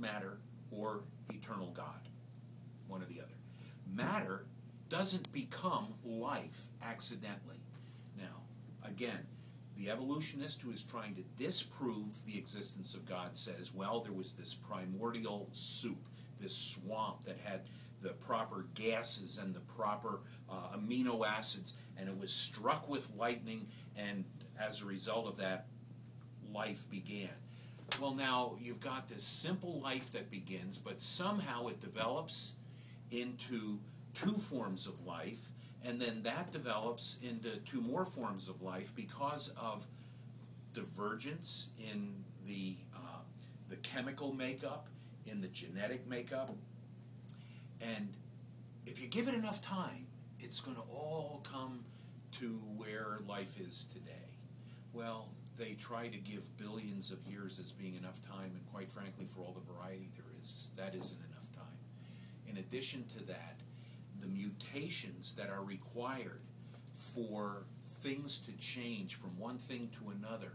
matter or eternal God, one or the other. Matter doesn't become life accidentally. Now, again, the evolutionist who is trying to disprove the existence of God says, well, there was this primordial soup, this swamp that had the proper gases and the proper amino acids, and it was struck with lightning, and as a result of that, life began. Well, now you've got this simple life that begins, but somehow it develops into two forms of life, and then that develops into two more forms of life because of divergence in the chemical makeup, in the genetic makeup. And if you give it enough time, it's going to all come to where life is today. Well, they try to give billions of years as being enough time, and quite frankly, for all the variety there is, that isn't enough time. In addition to that, the mutations that are required for things to change from one thing to another,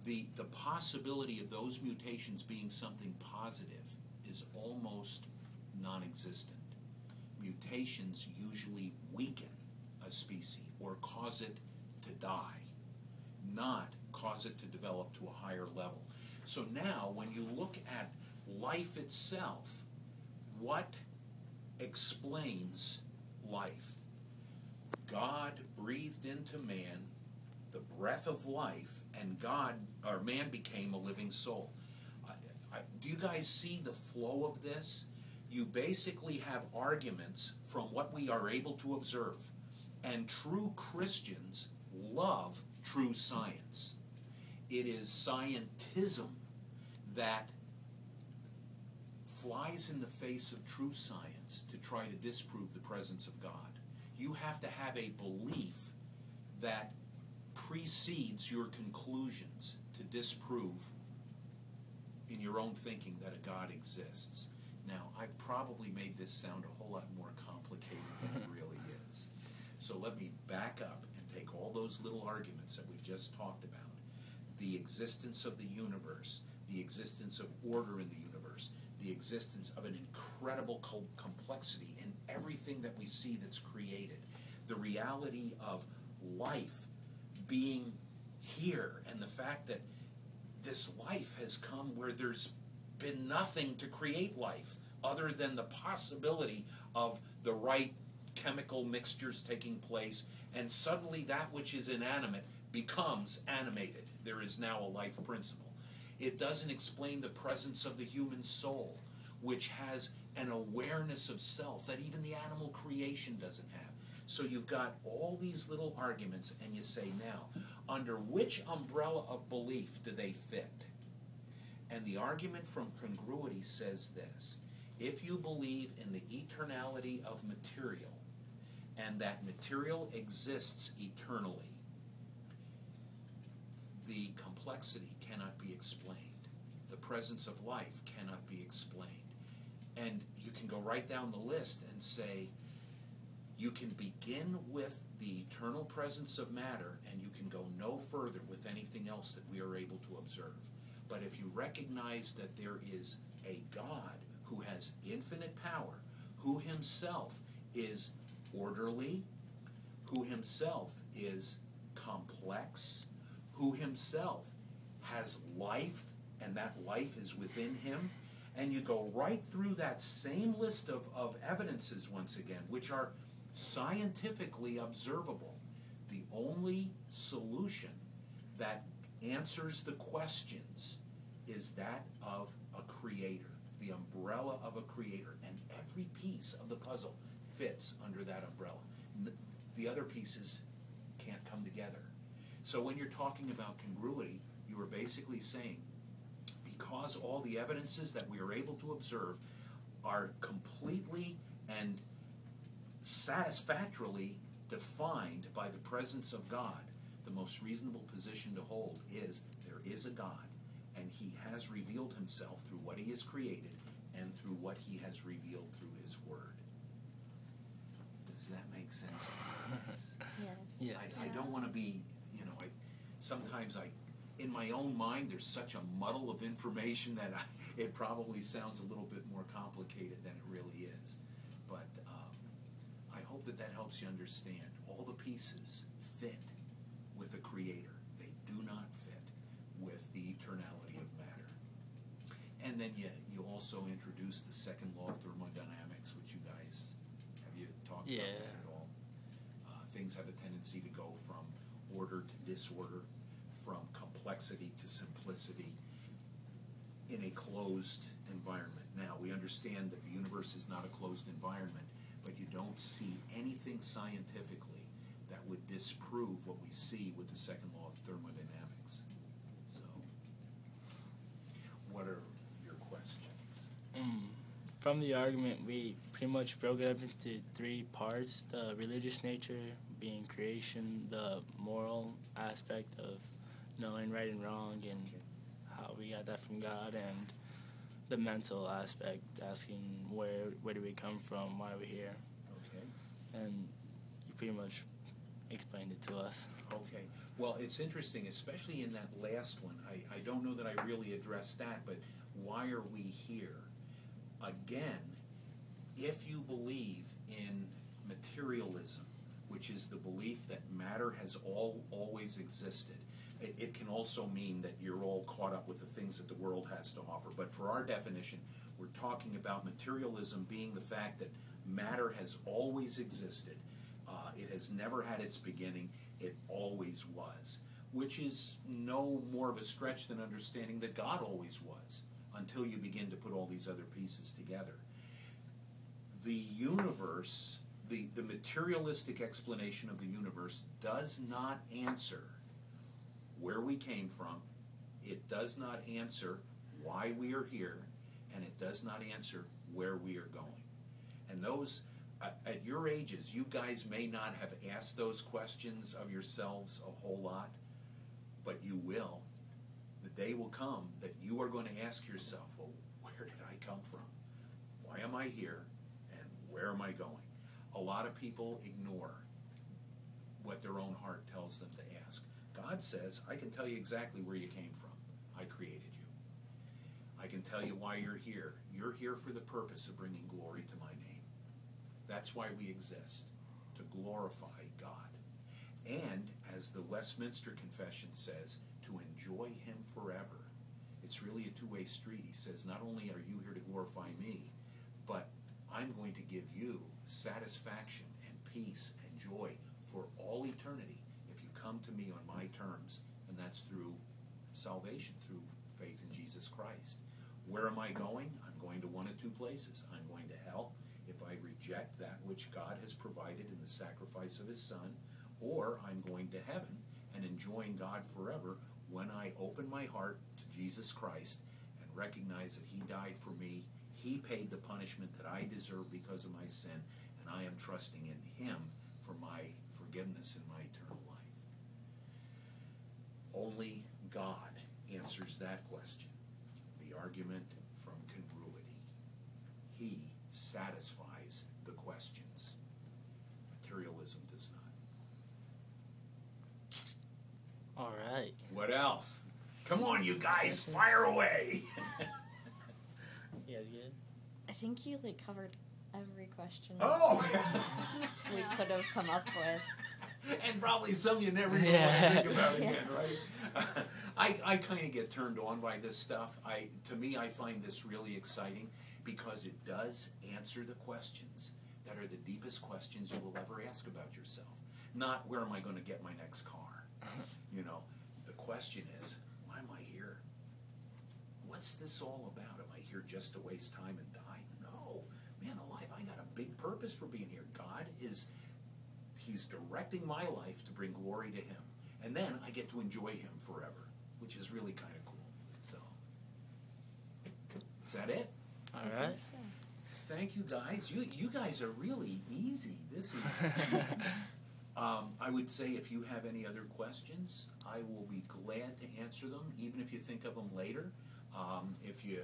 the possibility of those mutations being something positive is almost non-existent. Mutations usually weaken a species or cause it to die, not cause it to develop to a higher level. So now, when you look at life itself, what explains life? God breathed into man the breath of life, and man became a living soul. Do you guys see the flow of this? You basically have arguments from what we are able to observe, and true Christians love true science. It is scientism that flies in the face of true science to try to disprove the presence of God. You have to have a belief that precedes your conclusions to disprove in your own thinking that a God exists. Now, I've probably made this sound a whole lot more complicated than it really is. So let me back up and take all those little arguments that we've just talked about. The existence of the universe, the existence of order in the universe, the existence of an incredible complexity in everything that we see that's created, the reality of life being here, and the fact that this life has come where there's been nothing to create life other than the possibility of the right chemical mixtures taking place, and suddenly that which is inanimate becomes animated. There is now a life principle. It doesn't explain the presence of the human soul, which has an awareness of self that even the animal creation doesn't have. So you've got all these little arguments, and you say, now, under which umbrella of belief do they fit? And the argument from Congruity says this: if you believe in the eternality of material, and that material exists eternally, the complexity cannot be explained. The presence of life cannot be explained. And you can go right down the list and say, you can begin with the eternal presence of matter, and you can go no further with anything else that we are able to observe. But if you recognize that there is a God who has infinite power, who himself is orderly, who himself is complex, who himself has life, and that life is within him, and you go right through that same list of evidences once again, which are scientifically observable. The only solution that answers the questions is that of a creator, the umbrella of a creator, and every piece of the puzzle fits under that umbrella. The other pieces can't come together. So when you're talking about congruity, you are basically saying, because all the evidences that we are able to observe are completely and satisfactorily defined by the presence of God, the most reasonable position to hold is there is a God, and he has revealed himself through what he has created and through what he has revealed through his word. Does that make sense? Yes. I don't want to be, sometimes in my own mind, there's such a muddle of information that it probably sounds a little bit more complicated than it really is. But I hope that that helps you understand. All the pieces fit with the Creator. They do not fit with the eternality of matter. And then you also introduce the second law of thermodynamics, which you guys, have you talked about that at all? Things have a tendency to go from order to disorder, from complexity to simplicity in a closed environment. Now, we understand that the universe is not a closed environment, but you don't see anything scientifically that would disprove what we see with the second law of thermodynamics. So, what are your questions? From the argument, we pretty much broke it up into three parts: the religious nature being creation, the moral aspect of knowing right and wrong and how we got that from God, and the mental aspect, asking where do we come from, why are we here. Okay. And you pretty much explained it to us. Okay. Well, it's interesting, especially in that last one. I don't know that I really addressed that, but why are we here? Again, if you believe in materialism, which is the belief that matter has always existed, it can also mean that you're all caught up with the things that the world has to offer. But for our definition, we're talking about materialism being the fact that matter has always existed. It has never had its beginning. It always was, which is no more of a stretch than understanding that God always was, until you begin to put all these other pieces together. The universe, the materialistic explanation of the universe does not answer where we came from. It does not answer why we are here, and it does not answer where we are going. And those, at your ages, you guys may not have asked those questions of yourselves a whole lot, but you will. The day will come that you are going to ask yourself, well, where did I come from? Why am I here? And where am I going? A lot of people ignore what their own heart tells them to ask. God says, I can tell you exactly where you came from. I created you. I can tell you why you're here. You're here for the purpose of bringing glory to my name. That's why we exist, to glorify God. And, as the Westminster Confession says, to enjoy Him forever. It's really a two-way street. He says, not only are you here to glorify me, but I'm going to give you satisfaction and peace and joy for all eternity if you come to me on my terms, and that's through salvation, through faith in Jesus Christ. Where am I going? I'm going to one of two places. I'm going to hell if I reject that which God has provided in the sacrifice of His Son, or I'm going to heaven and enjoying God forever when I open my heart to Jesus Christ and recognize that He died for me. He paid the punishment that I deserve because of my sin, and I am trusting in Him for my forgiveness and my eternal life. Only God answers that question. The argument from Congruity. He satisfies the questions. Materialism does not. All right. What else? Come on, you guys, fire away! You guys good? I think you covered every question Oh! we could have come up with. And probably some you never even want to think about again, right? I kind of get turned on by this stuff. To me, I find this really exciting because it does answer the questions that are the deepest questions you will ever ask about yourself. Not, where am I going to get my next car? You know, the question is, why am I here? What's this all about? Am I here just to waste time and die? No. Man alive, I got a big purpose for being here. God is, He's directing my life to bring glory to Him. And then I get to enjoy Him forever, which is really kind of cool. So, is that it? All right. Thank you, guys. You guys are really easy. This is... I would say if you have any other questions, I will be glad to answer them, even if you think of them later. If you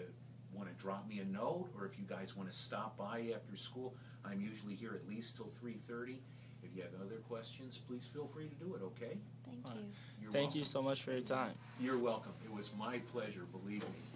want to drop me a note, or if you guys want to stop by after school, I'm usually here at least till 3:30. If you have other questions, please feel free to do it, okay? Thank All right. you. You're Thank welcome. you so much for your time. You're welcome. It was my pleasure, believe me.